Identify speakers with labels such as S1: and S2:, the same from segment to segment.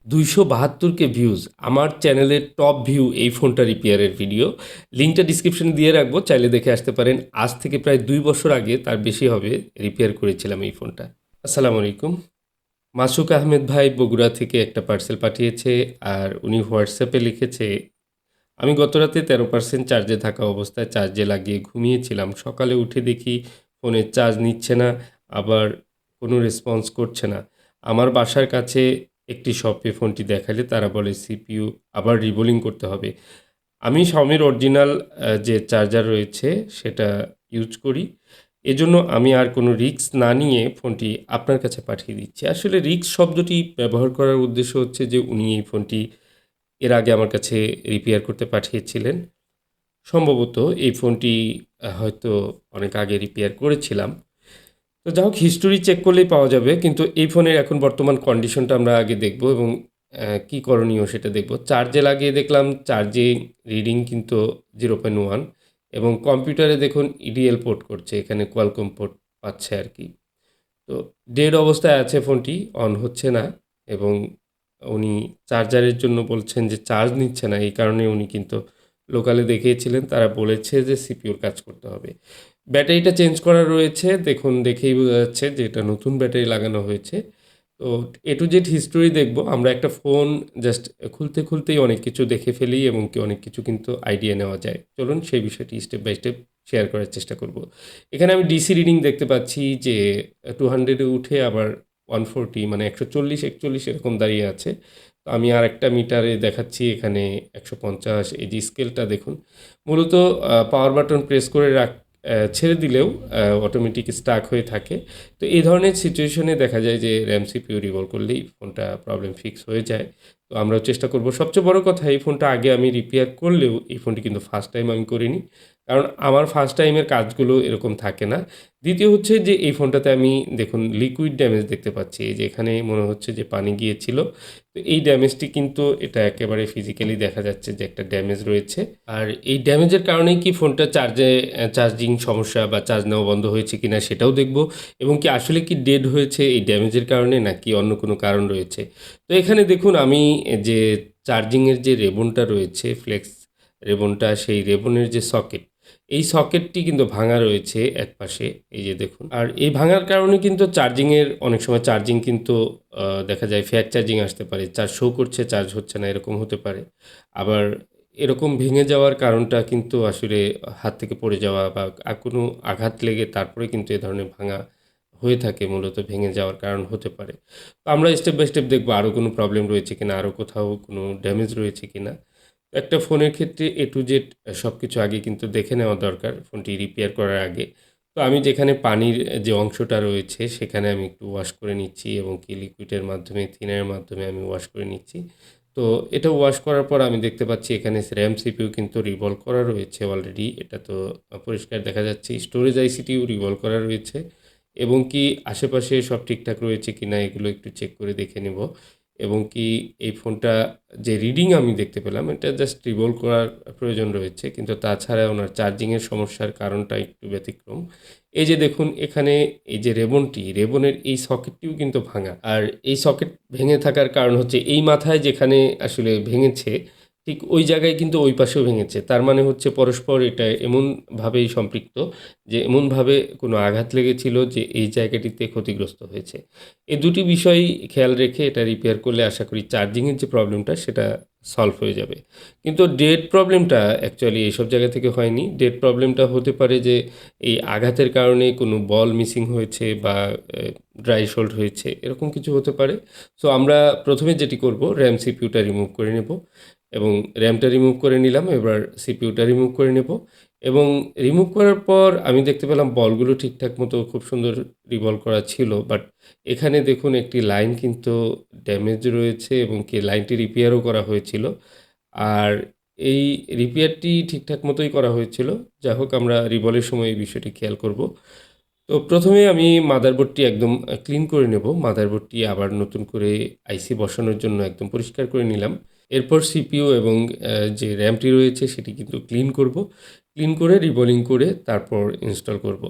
S1: 272 K views আমার চ্যানেলের top view এই ফোনটা রিপেয়ারের ভিডিও। লিঙ্কটা ডিসক্রিপশনে দিয়ে রাখবো, চাইলে দেখে আসতে পারেন। আজ থেকে প্রায় 2 বছর আগে, তার বেশি হবে, রিপেয়ার করেছিলাম এই ফোনটা। আসসালামু আলাইকুম। মাসুক আহমেদ ভাই বগুড়া থেকে একটা পার্সেল পাঠিয়েছে, আর উনি হোয়াটসঅ্যাপে লিখেছে, আমি গতরাতে 13% চার্জে থাকা অবস্থায় চার্জে লাগিয়ে ঘুমিয়েছিলাম। সকালে উঠে দেখি ফোনের চার্জ নিচ্ছে না, আবার কোনো রেসপন্স করছে না। আমার বাসার কাছে একটি শপে ফোনটি দেখালে তারা বলে সিপিইউ আবার রিবোলিং করতে হবে। আমি Xiaomiর অরিজিনাল যে চার্জার রয়েছে সেটা ইউজ করি। এজন্য আমি আর কোনো রিস্ক না নিয়ে ফোনটি আপনার কাছে পাঠিয়ে দিচ্ছি। আসলে রিস্ক শব্দটি ব্যবহার করার উদ্দেশ্য হচ্ছে যে উনি এই ফোনটি এর আগে আমার কাছে রিপেয়ার করতে পাঠিয়েছিলেন। সম্ভবত এই ফোনটি হয়তো অনেক আগে রিপেয়ার করেছিলাম। তো যা হোক, হিস্টোরি চেক করলেই পাওয়া যাবে। কিন্তু এই ফোনের এখন বর্তমান কন্ডিশনটা আমরা আগে দেখব এবং কী করণীয় সেটা দেখব। চার্জে লাগিয়ে দেখলাম চার্জিং রিডিং কিন্তু 0.1, এবং কম্পিউটারে দেখুন ইডিএল পোর্ট করছে, এখানে কোয়ালকম পোর্ট পাচ্ছে আর কি। তো ডেড অবস্থায় আছে ফোনটি, অন হচ্ছে না, এবং উনি চার্জারের জন্য বলছেন যে চার্জ নিচ্ছে না। এই কারণে উনি কিন্তু লোকালে দেখিয়েছিলেন, তারা বলেছে যে সিপিইউর কাজ করতে হবে। ব্যাটারিটা চেঞ্জ করা রয়েছে, দেখুন দেখেই বোঝা যাচ্ছে যে এটা নতুন ব্যাটারি লাগানো হয়েছে। তো এ টু জেড হিস্টোরি দেখব আমরা। একটা ফোন জাস্ট খুলতেই অনেক কিছু দেখে ফেলি, এবং কি অনেক কিছু কিন্তু আইডিয়া নেওয়া যায়। চলুন সেই বিষয়টি স্টেপ বাই স্টেপ শেয়ার করার চেষ্টা করব। এখানে আমি ডিসি রিডিং দেখতে পাচ্ছি যে 200-এ উঠে আবার 140, মানে 140-41 এরকম দাঁড়িয়ে আছে। তো আমি আরেকটা মিটারে দেখাচ্ছি, এখানে 150। এই যে স্কেলটা দেখুন, মূলত পাওয়ার বাটন প্রেস করে ছেড়ে দিলেও অটোমেটিক স্টাক হয়ে থাকে। তো এই ধরনের সিচুয়েশনে দেখা যায় যে র্যাম সিপিইউ রিভলভ করলেই ফোনটা প্রবলেম ফিক্স হয়ে যায়। তো আমরাও চেষ্টা করব। সবচেয়ে বড় কথা, এই ফোনটা আগে আমি রিপেয়ার করলেও এই ফোনটি কিন্তু ফার্স্ট টাইম আমি করিনি, কারণ আমার ফার্স্ট টাইমের কাজগুলো এরকম থাকে না। দ্বিতীয় হচ্ছে যে এই ফোনটাতে আমি দেখুন লিকুইড ড্যামেজ দেখতে পাচ্ছি, এই যে এখানে মনে হচ্ছে যে পানি গিয়েছিল। তো এই ড্যামেজটি কিন্তু এটা একেবারে ফিজিক্যালি দেখা যাচ্ছে যে একটা ড্যামেজ রয়েছে। আর এই ড্যামেজের কারণেই কি ফোনটা চার্জিং সমস্যা বা চার্জ নেওয়া বন্ধ হয়েছে কিনা সেটাও দেখব, এবং কি আসলে কি ডেড হয়েছে এই ড্যামেজের কারণে নাকি অন্য কোনো কারণ রয়েছে। তো এখানে দেখুন আমি যে চার্জিংয়ের যে রেবনটা রয়েছে, ফ্লেক্স রেবনটা, সেই রেবনের যে সকেট, এই সকেটটি কিন্তু ভাঙা রয়েছে একপাশে, এই যে দেখুন। আর এই ভাঙার কারণে কিন্তু চার্জিংয়ের অনেক সময় চার্জিং কিন্তু দেখা যায় ফেক চার্জিং আসতে পারে, চার্জ শো করছে চার্জ হচ্ছে না, এরকম হতে পারে। আবার এরকম ভেঙে যাওয়ার কারণটা কিন্তু আসলে হাত থেকে পড়ে যাওয়া বা কোনো আঘাত লেগে তারপরে কিন্তু এ ধরনের ভাঙা হয়ে থাকে, মূলত ভেঙে যাওয়ার কারণ হতে পারে। তো আমরা স্টেপ বাই স্টেপ দেখব আরও কোনো প্রবলেম রয়েছে কিনা, আরও কোথাও কোনো ড্যামেজ রয়েছে কিনা। একটা ফোনের ক্ষেত্রে এ টু জেড সব কিছু আগে কিন্তু দেখে নেওয়া দরকার ফোনটি রিপেয়ার করার আগে। তো আমি যেখানে পানির যে অংশটা রয়েছে সেখানে আমি একটু ওয়াশ করে নিচ্ছি, এবং কি লিকুইডের মাধ্যমে, থিনারের মাধ্যমে আমি ওয়াশ করে নিচ্ছি। তো এটা ওয়াশ করার পর আমি দেখতে পাচ্ছি এখানে র্যাম সিপিইউ কিন্তু রিভলভ করা রয়েছে অলরেডি। এটা তো পরিষ্কার দেখা যাচ্ছে। স্টোরেজ আইসিটিও রিভলভ করা রয়েছে, এবং কি আশেপাশে সব ঠিকঠাক রয়েছে কিনা এগুলো একটু চেক করে দেখে নেব। এবং কি এই ফোনটা যে রিডিং আমি দেখতে পেলাম, এটা জাস্ট রিভলভ করার প্রয়োজন রয়েছে, কিন্তু তাছাড়া ওনার চার্জিংয়ের সমস্যার কারণটা একটু ব্যতিক্রম। এই যে দেখুন এখানে এই যে রেবনের এই সকেটটিও কিন্তু ভাঙা। আর এই সকেট ভেঙে থাকার কারণ হচ্ছে এই মাথায় যেখানে আসলে ভেঙেছে, ঠিক ওই জায়গায় কিন্তু ওই পাশেও ভেঙেছে। তার মানে হচ্ছে পরস্পর এটা এমনভাবেই সম্পৃক্ত যে এমনভাবে কোনো আঘাত লেগেছিল যে এই জায়গাটিতে ক্ষতিগ্রস্ত হয়েছে। এই দুটি বিষয় খেয়াল রেখে এটা রিপেয়ার করলে আশা করি চার্জিংয়ের যে প্রবলেমটা সেটা সলভ হয়ে যাবে। কিন্তু ডেড প্রবলেমটা অ্যাকচুয়ালি এইসব জায়গা থেকে হয়নি। ডেড প্রবলেমটা হতে পারে যে এই আঘাতের কারণে কোনো বল মিসিং হয়েছে বা ড্রাই শোল্ড হয়েছে, এরকম কিছু হতে পারে। সো আমরা প্রথমে যেটি করব, র্যাম সিপিইউটা রিমুভ করে নেব, এবং র্যামটা রিমুভ করে নিলাম। এবার সিপিইউটা রিমুভ করে নেব, এবং রিমুভ করার পর আমি দেখতে পেলাম বলগুলো ঠিকঠাক মতো খুব সুন্দর রিভলভ করা ছিল। বাট এখানে দেখুন একটি লাইন কিন্তু ড্যামেজ রয়েছে, এবং কি লাইনটি রিপেয়ারও করা হয়েছিল। আর এই রিপেয়ারটি ঠিকঠাক মতোই করা হয়েছিল। যাই হোক, আমরা রিভলের সময় এই বিষয়টি খেয়াল করব। তো প্রথমে আমি মাদারবোর্ডটি একদম ক্লিন করে নেব। মাদারবোর্ডটি আবার নতুন করে আইসি বসানোর জন্য একদম পরিষ্কার করে নিলাম। এরপর সিপিইউ এবং যে র্যামটি রয়েছে সেটি কিন্তু ক্লিন করব। ক্লিন করে রিবোলিং করে তারপর ইনস্টল করব।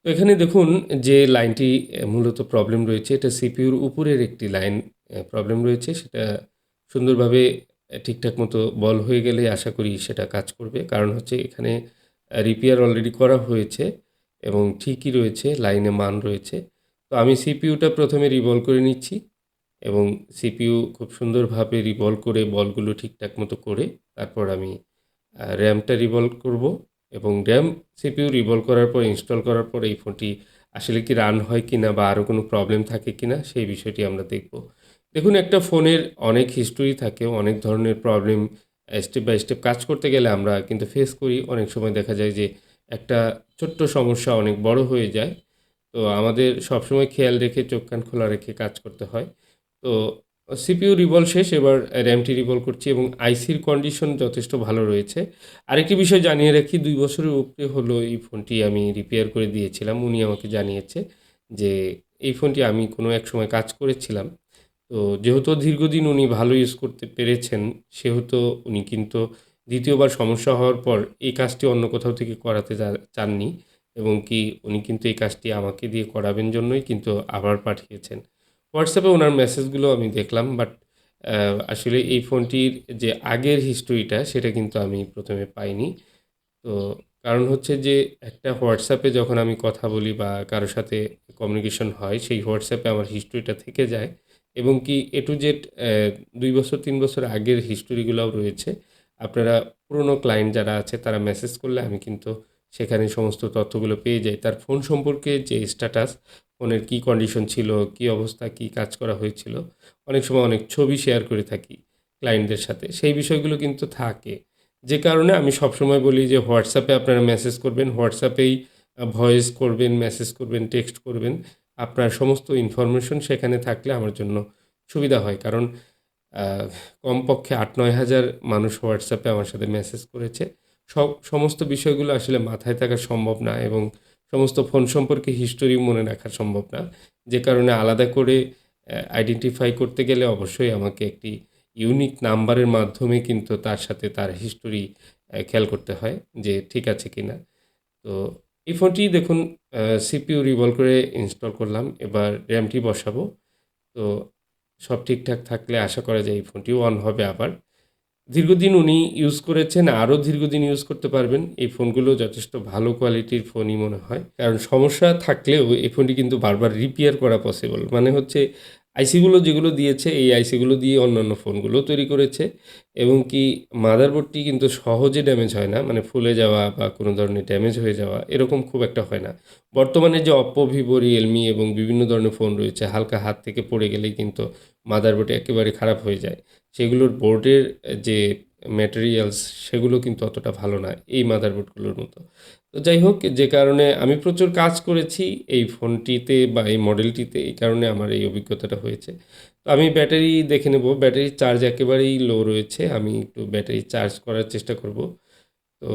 S1: তো এখানে দেখুন যে লাইনটি মূলত প্রবলেম রয়েছে, এটা সিপিইউর উপরের একটি লাইন। প্রবলেম রয়েছে সেটা সুন্দরভাবে ঠিকঠাক মতো বল হয়ে গেলে আশা করি সেটা কাজ করবে। কারণ হচ্ছে এখানে রিপেয়ার অলরেডি করা হয়েছে এবং ঠিকই রয়েছে, লাইনে মান রয়েছে। তো আমি সিপিইউটা ১ম এ রিভলভ করে নিচ্ছি এবং সিপিইউ খুব সুন্দরভাবে রিভলভ করে বলগুলো ঠিকঠাক মতো করে তারপর আমি র্যামটা রিভলভ করব এবং র্যাম সিপিইউ রিভলভ করার পর ইনস্টল করার পর এই ফোনটি আসলে কি রান হয় কিনা বা আরও কোনো প্রবলেম থাকে কিনা সেই বিষয়টি আমরা দেখব। দেখুন একটা ফোনের অনেক হিস্টোরি থাকে, অনেক ধরনের প্রবলেম স্টেপ বাই স্টেপ কাজ করতে গেলে আমরা কিন্তু ফেস করি। অনেক সময় দেখা যায় যে একটা ছোট্ট সমস্যা অনেক বড় হয়ে যায়। তো আমাদের সবসময় খেয়াল রেখে চোখ কান খোলা রেখে কাজ করতে হয়। তো সিপিইউ রিভলভ শেষ, এবার র্যামটি রিভলভ করছি এবং আইসির কন্ডিশন যথেষ্ট ভালো রয়েছে। আরেকটি বিষয় জানিয়ে রাখি, ২ বছরের উপরে হলো এই ফোনটি আমি রিপেয়ার করে দিয়েছিলাম। উনি আমাকে জানিয়েছে যে এই ফোনটি আমি কোনো এক সময় কাজ করেছিলাম। তো যেহেতু দীর্ঘদিন উনি ভালো ইউজ করতে পেরেছেন, সেহেতু উনি কিন্তু ২য় বার সমস্যা হওয়ার পর এই কাজটি অন্য কোথাও থেকে করাতে চাননি এবং কি উনি কিন্তু এই কাজটি আমাকে দিয়ে করাবেন জন্যই কিন্তু আবার পাঠিয়েছেন। হোয়াটসঅ্যাপে ওনার মেসেজগুলো আমি দেখলাম, বাট আসলে এই ফোনটির যে আগের হিস্টোরিটা সেটা কিন্তু আমি ১ম এ পাইনি। তো কারণ হচ্ছে যে একটা হোয়াটসঅ্যাপে যখন আমি কথা বলি বা কারো সাথে কমিউনিকেশন হয়, সেই হোয়াটসঅ্যাপে আমার হিস্টোরিটা থেকে যায় এবং কি এ টু জেড ২ বছর ৩ বছর আগের হিস্টোরিগুলাও রয়েছে। আপনারা পুরনো ক্লায়েন্ট যারা আছে তারা মেসেজ করলে আমি কিন্তু সেখানে সমস্ত তথ্যগুলো পেয়ে যাই। তার ফোন সম্পর্কে যে স্ট্যাটাস, ফোনের কী কন্ডিশন ছিল, কী অবস্থা, কী কাজ করা হয়েছিল, অনেক সময় অনেক ছবি শেয়ার করে থাকি ক্লায়েন্টদের সাথে। সেই বিষয়গুলো কিন্তু থাকে। যে কারণে আমি সবসময় বলি যে হোয়াটসঅ্যাপে আপনারা মেসেজ করবেন, হোয়াটসঅ্যাপেই ভয়েস করবেন, মেসেজ করবেন, টেক্সট করবেন। আপনার সমস্ত ইনফরমেশন সেখানে থাকলে আমার জন্য সুবিধা হয়। কারণ আ কমপক্ষে ৮-৯ হাজার মানুষ হোয়াটসঅ্যাপে আমার সাথে মেসেজ করেছে। সমস্ত বিষয়গুলো আসলে মাথায় থাকা সম্ভব না এবং সমস্ত ফোন সম্পর্কে হিস্টোরিও মনে রাখা সম্ভব না। যে কারণে আলাদা করে আইডেন্টিফাই করতে গেলে অবশ্যই আমাকে একটি ইউনিক নাম্বারের মাধ্যমে কিন্তু তার সাথে তার হিস্টোরি খেয়াল করতে হয় যে ঠিক আছে কিনা। তো এই ফোনটি দেখুন সিপিইউ রিভলভ করে ইনস্টল করলাম। এবার র্যামটি বসাবো। তো সব ঠিকঠাক থাকলে আশা করা যায় এই ফোনটিও অন হবে আবার। দীর্ঘদিন উনি ইউজ করেছেন, আরও দীর্ঘদিন ইউজ করতে পারবেন। এই ফোনগুলো যথেষ্ট ভালো কোয়ালিটির ফোনই মনে হয়। কারণ সমস্যা থাকলেও এই ফোনটি কিন্তু বারবার রিপেয়ার করা পসিবল। মানে হচ্ছে আইসিগুলো যেগুলো দিয়েছে, এই আইসিগুলো দিয়ে অন্যান্য ফোনগুলোও তৈরি করেছে এবং কি মাদারবোর্ডটি কিন্তু সহজে ড্যামেজ হয় না। মানে ফুলে যাওয়া বা কোনো ধরনের ড্যামেজ হয়ে যাওয়া এরকম খুব একটা হয় না। বর্তমানে যে Oppo, Vivo, Realme এবং বিভিন্ন ধরনের ফোন রয়েছে, হালকা হাত থেকে পড়ে গেলেই কিন্তু মাদারবোর্ড একেবারে খারাপ হয়ে যায়। সেগুলোর বোর্ডের যে ম্যাটেরিয়ালস সেগুলো কিন্তু অতটা ভালো না এই মাদারবোর্ডগুলোর মতো। তো যাই হোক, যে কারণে আমি প্রচুর কাজ করেছি এই ফোনটিতে বা এই মডেলটিতে, এই কারণে আমার এই অভিজ্ঞতাটা হয়েছে। তো আমি ব্যাটারি দেখে নেব। ব্যাটারির চার্জ একেবারেই লো রয়েছে। আমি একটু ব্যাটারি চার্জ করার চেষ্টা করব। তো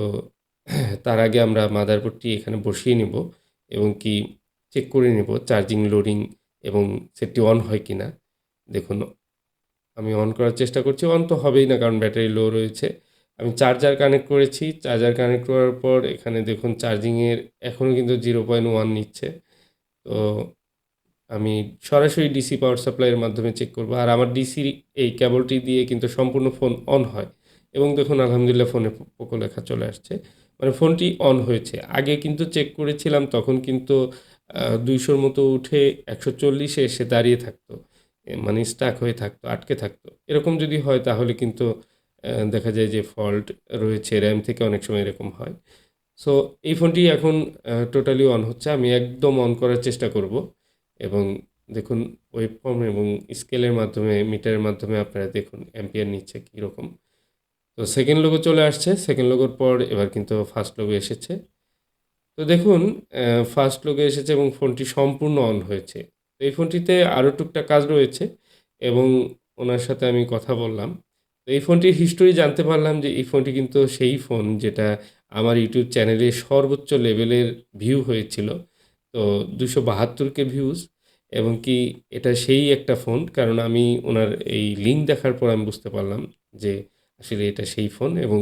S1: তার আগে আমরা মাদারবোর্ডটি এখানে বসিয়ে নেব এবং কি চেক করে নেব চার্জিং, লোডিং এবং সেটটি অন হয় কিনা। দেখুন আমি অন করার চেষ্টা করছি। অন তো হবেই না কারণ ব্যাটারি লো রয়েছে। আমি চার্জার কানেক্ট করেছি। চার্জার কানেক্ট করার পর এখানে দেখুন চার্জিংয়ের এখনও কিন্তু 0.1 নিচ্ছে। তো আমি সরাসরি ডিসি পাওয়ার সাপ্লাইয়ের মাধ্যমে চেক করব। আর আমার ডিসির এই কেবলটি দিয়ে কিন্তু সম্পূর্ণ ফোন অন হয় এবং দেখুন আলহামদুলিল্লাহ ফোনে পোকো লেখা চলে আসছে। মানে ফোনটি অন হয়েছে। আগে কিন্তু চেক করেছিলাম তখন কিন্তু ২০০ র মতো উঠে ১৪০ এ এসে দাঁড়িয়ে থাকতো। মানে স্টাক হয়ে থাকতো, আটকে থাকতো। এরকম যদি হয় তাহলে কিন্তু দেখা যায় যে ফল্ট রয়েছে। র‍্যাম থেকে অনেক সময় এরকম হয়। সো এই ফোনটি এখন টোটালি অন হচ্ছে। আমি একদম অন করার চেষ্টা করব এবং দেখুন ওয়েবফর্ম এবং স্কেলের মাধ্যমে, মিটারের মাধ্যমে আপনারা দেখুন অ্যাম্পিয়ার নিচ্ছে কীরকম। তো সেকেন্ড লোগো চলে আসছে। সেকেন্ড লোগোর পর এবার কিন্তু ফার্স্ট লোগো এসেছে। তো দেখুন ফার্স্ট লোগো এসেছে এবং ফোনটি সম্পূর্ণ অন হয়েছে। তো এই ফোনটিতে আরও টুকটাক কাজ রয়েছে এবং ওনার সাথে আমি কথা বললাম। তো এই ফোনটির হিস্টোরি জানতে পারলাম যে এই ফোনটি কিন্তু সেই ফোন যেটা আমার ইউটিউব চ্যানেলে সর্বোচ্চ লেভেলের ভিউ হয়েছিল। তো ২৭২ কে ভিউজ এবং কি এটা সেই একটা ফোন। কারণ আমি ওনার এই লিঙ্ক দেখার পর আমি বুঝতে পারলাম যে আসলে এটা সেই ফোন এবং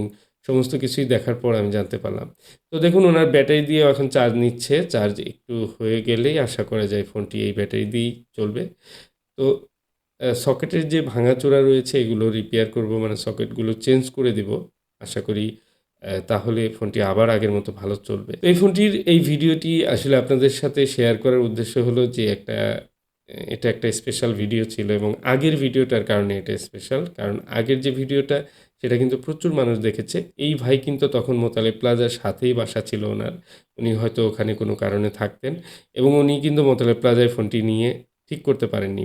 S1: সমস্ত কিছুই দেখার পর আমি জানতে পারলাম। তো দেখুন ওনার ব্যাটারি দিয়েও এখন চার্জ নিচ্ছে। চার্জ একটু হয়ে গেলেই আশা করা যায় ফোনটি এই ব্যাটারি দিয়েই চলবে। তো সকেটের যে ভাঙাচোরা রয়েছে এগুলো রিপেয়ার করব, মানে সকেটগুলো চেঞ্জ করে দেব। আশা করি তাহলে ফোনটি আবার আগের মতো ভালো চলবে। তো এই ফোনটির এই ভিডিওটি আসলে আপনাদের সাথে শেয়ার করার উদ্দেশ্য হলো যে এটা একটা স্পেশাল ভিডিও ছিল এবং আগের ভিডিওটার কারণে এটা স্পেশাল। কারণ আগের যে ভিডিওটা সেটা কিন্তু প্রচুর মানুষ দেখেছে। এই ভাই কিন্তু তখন মোতালেব প্লাজার সাথেই বাসা ছিল ওনার। উনি হয়তো ওখানে কোনো কারণে থাকতেন এবং উনি কিন্তু মোতালেব প্লাজায় ফোনটি নিয়ে ঠিক করতে পারেননি।